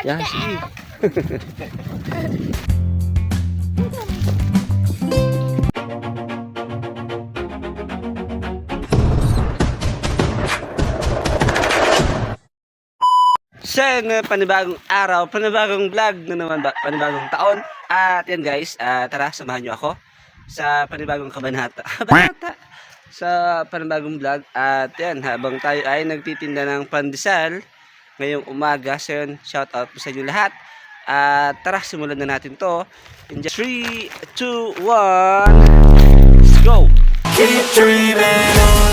Yeah, sige. Panibagong araw, panibagong vlog na naman ba, panibagong taon. At yan guys, tara samahan nyo ako sa panibagong kabanata. Kabanata! Sa panibagong vlog. At yan, habang tayo ay nagtitinda ng pandesal ngayong umaga. So yun, shout out po sa inyo lahat. At tara, simulan na natin to. In 3, 2, 1, let's go! Keep dreaming on.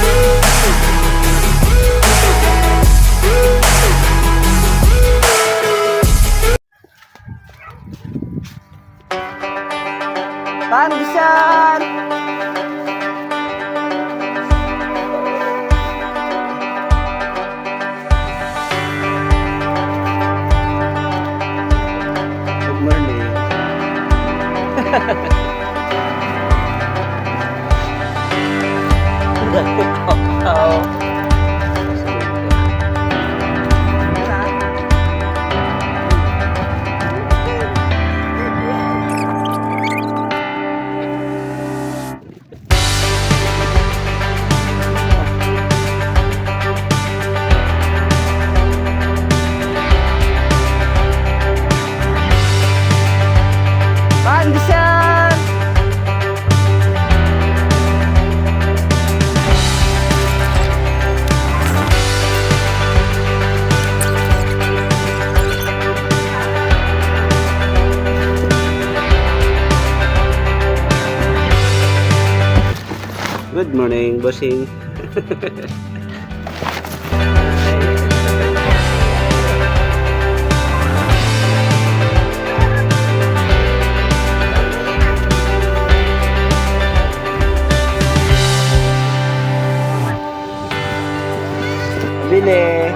Pandesal! Good morning. Pandesal! Good morning, bossing. Bili.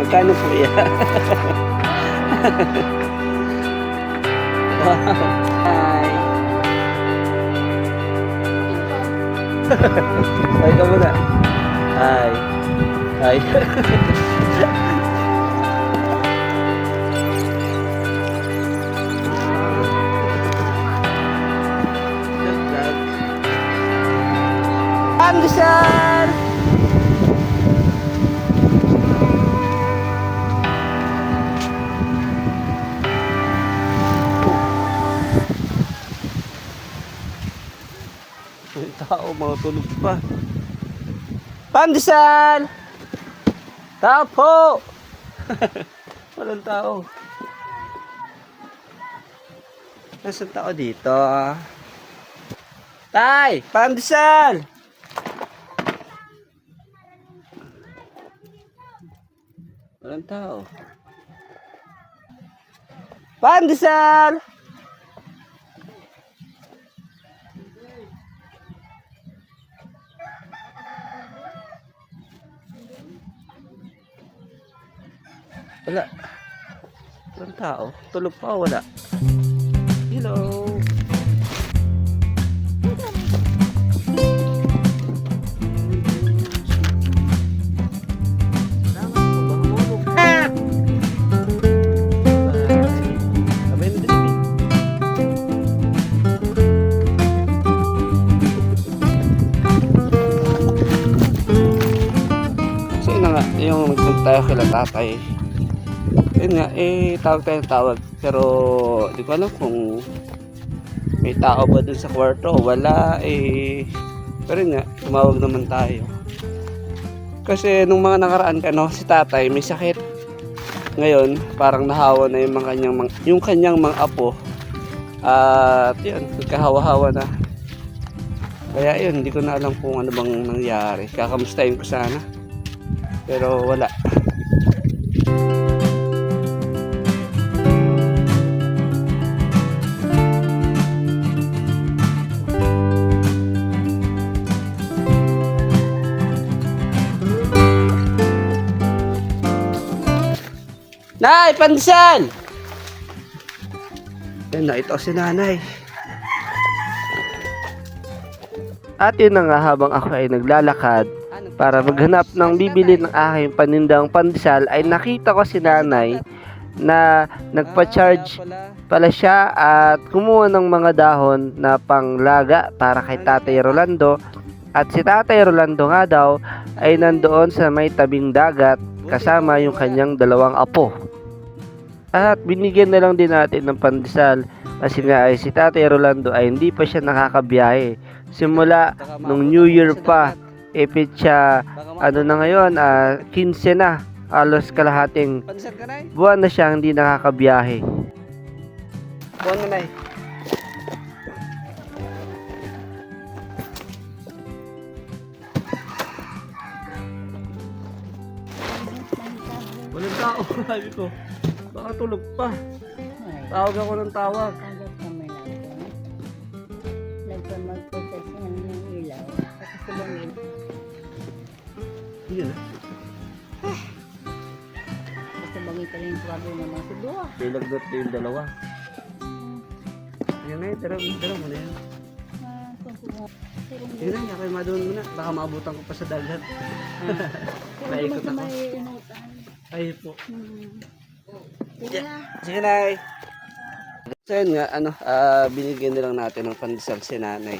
Magkano po yan? Hi. Hi ka muna. Hi. Hi. Pandesal! May tao, mga tulog pa. Pandesal! Tao po! Walang tao. Nasaan tao dito? Tay! Pandesal! Walang tao. Pandesal! Wala. Walang tao. Tulog pa o wala? Hello. So yun na nga, yung nagpunta tayo kila tatay. Yun nga, tawag tayo ng tawag. Pero, di ko alam kung may tao ba dun sa kwarto o wala. Pero yun nga, tumawag naman tayo. Kasi nung mga nakaraan ka, no, si tatay may sakit. Ngayon, parang nahawa na yung kanyang mga apo. At yun, nagkahawa-hawa na. Kaya yun, hindi ko na alam kung ano bang nangyari. Kakamustahin ko sana. Pero wala. Nay, pandesal! Yan na, ito si nanay. At yun na nga, habang ako ay naglalakad para maghanap ng bibili ng aking panindang pandesal, ay nakita ko si nanay na nagpa-charge pala siya at kumuha ng mga dahon na panglaga para kay Tatay Rolando. At si Tatay Rolando nga daw ay nandoon sa may tabing dagat kasama yung kanyang dalawang apo. At binigyan na lang din natin ng pandesal kasi nga ay si Tatay Rolando ay hindi pa siya nakakabiyahe. Simula nung New Year pa, siya ano na ngayon, 15 na, halos kalahating buwan na siya hindi nakakabiyahe. Buwan na, Nay. Walang tao, sabi ko. Baka tulog pa. Tawag ako ng tawag. Agad kami natin. Nagpamagpunta siya ng ilaw. Kasi sabangin. Yun Kasi sabangin ka rin yung trouble naman sa duwa. Bilagdot na yung dalawa. Yan na yun, tara mo na yan. Yun na, yakay madoon muna. Baka maabutan ko pa sa dagat. Naikot ako. Ay po. Sige na. Sige, Nay. So yun nga, binigyan na lang natin ng pandesal si Nanay.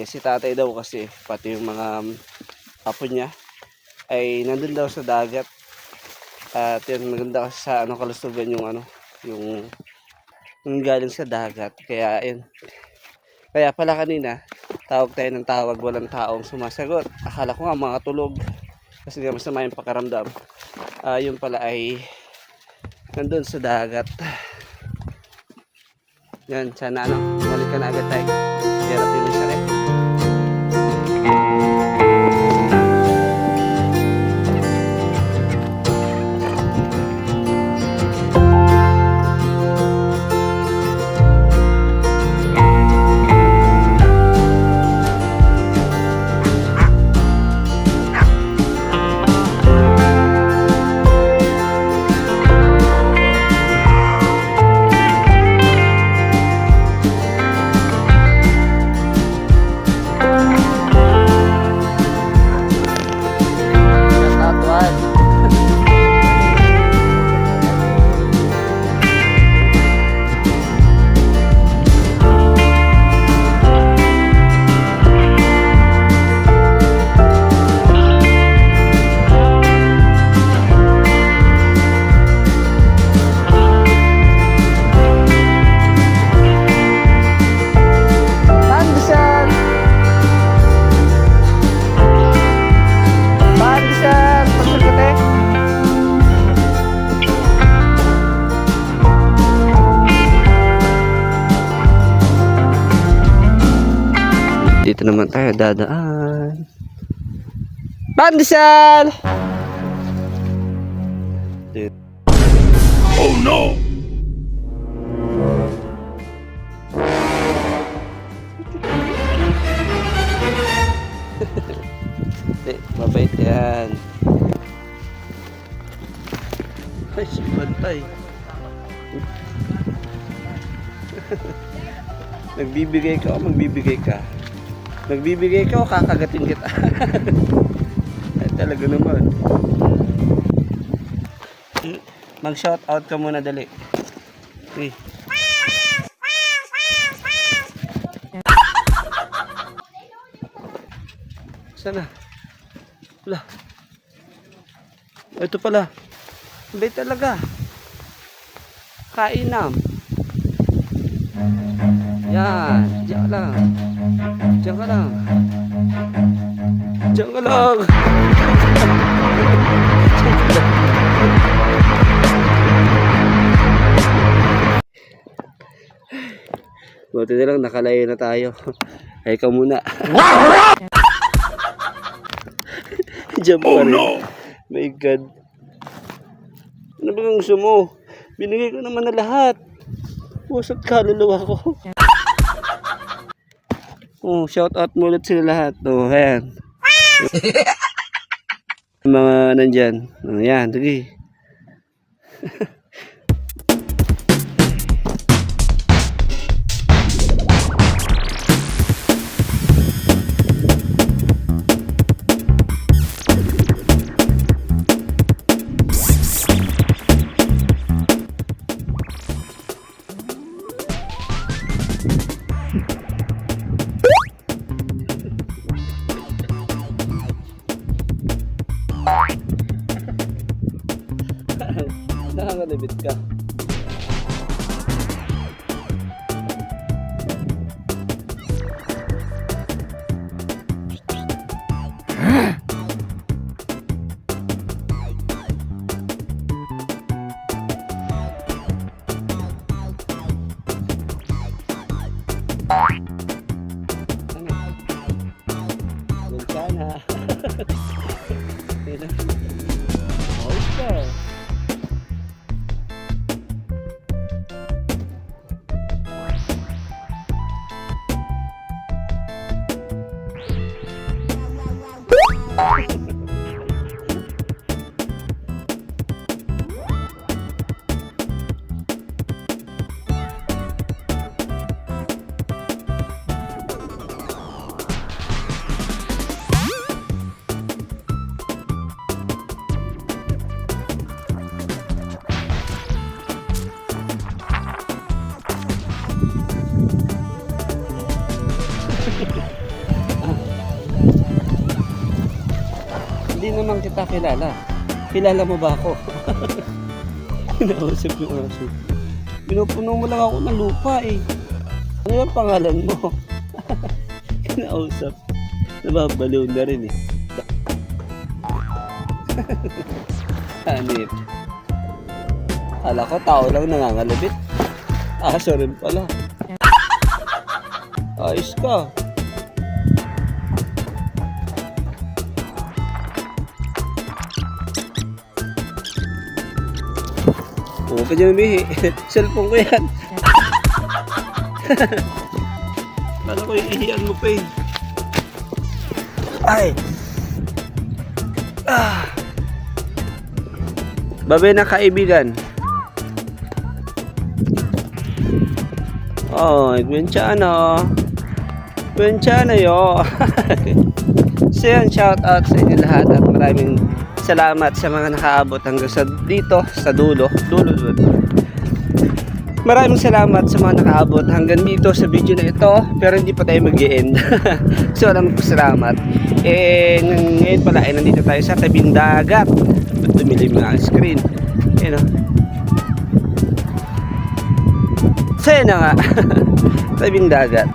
Si Tatay daw kasi, pati yung mga apo niya, ay nandun daw sa dagat. At yun, maganda kasi sa kalusugan yung galing sa dagat. Kaya yun. Kaya pala kanina, tawag tayo ng tawag, walang taong sumasagot. Akala ko nga mga tulog. Kasi nga masama yung pakaramdam. Yun pala ay nandun sa dagat. Yan, sana balik ka na agad tayo. Hirap yung may sakit. Dito naman tayo dadaan. Pandesal! Oh no! Mabait yan. Ay, si Bantay. Nagbibigay ka o magbibigay ka? Nagbibigay ka o kakagatin kita? Ay, talaga naman. Mag-shout out ka muna dali. Okay. Sana? Wala. Ito pala. Bay talaga. Kainam. Yan. Diyan ka lang. Diyan ka lang. Diyan ka lang. Buti na lang nakalayo na tayo. Ay, ikaw muna. Diyan pa rin. My God. Ano ba ang gusto mo? Binigay ko naman na lahat. Pusot kaluluwa ko. Oh, shout out mo ulit sila lahat. Oh, ayan. Mga nandyan. Oh, ayan, sige. nangangalabit ka. Yan sana. Sino? Okay. Hindi naman kita kilala. Kilala mo ba ako? Kinausap yung aso. Pinupuno mo lang ako ng lupa eh. Ano yung pangalan mo? Kinausap. Nababaliw na rin eh. Hanip. Kala ko tao lang nangangalabit. Aso rin pala. Ayos ka. Huwag ka dyan umihi. Cellphone ko yan. Kala ko iihiyan mo pa eh. Ay! Ah! Babe na kaibigan. Oh, Gwenchano. Gwenchano yo. So yan, shout out sa inyo lahat at maraming salamat sa mga nakaabot hanggang sa dito sa dulo. Maraming salamat sa mga nakaabot hanggang dito sa video na ito, pero hindi pa tayo mag-i-end. So maraming salamat. Ngayon pala ay nandito tayo sa tabing dagat. Dumilim nga ang screen. Ayan o. So yun na nga. Tabing dagat.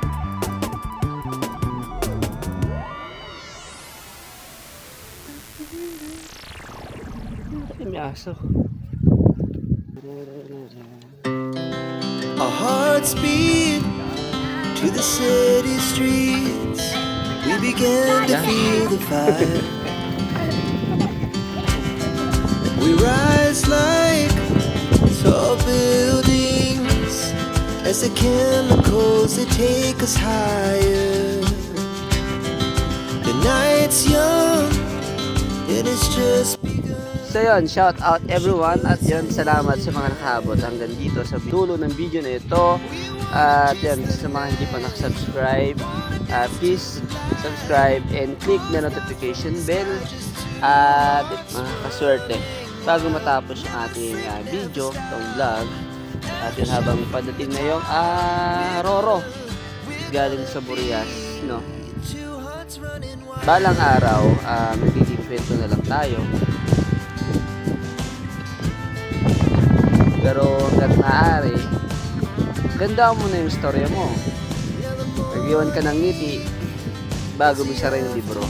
May aso. Our hearts beat to the city streets. We began to feel the fire. We rise like tall buildings as the chemicals they take us higher. The night's young and it's just So yun, shout out everyone at yun, salamat sa mga nakaabot hanggang dito sa dulo ng video na ito. At yun, sa mga hindi pa nakasubscribe, please subscribe and click the notification bell. At mga kaswerte, bago matapos yung ating video, itong vlog, at yun habang padating na yung Roro galing sa Burias, no? Balang araw, magiging kwento na lang tayo. Pero hanggat maaari, ganda mo na yung storya mo. Nag-iwan ka ng ngiti bago mo sara yung libro.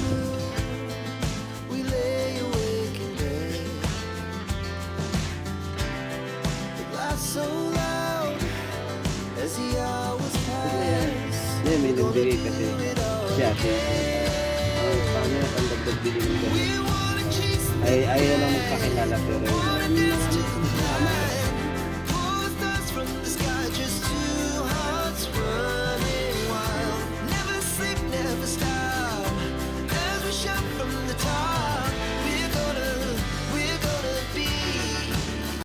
Yan, may nagbigay kasi si ate. Paano yung pandagdag biling mo? Ay, ayaw lang magpakilala pero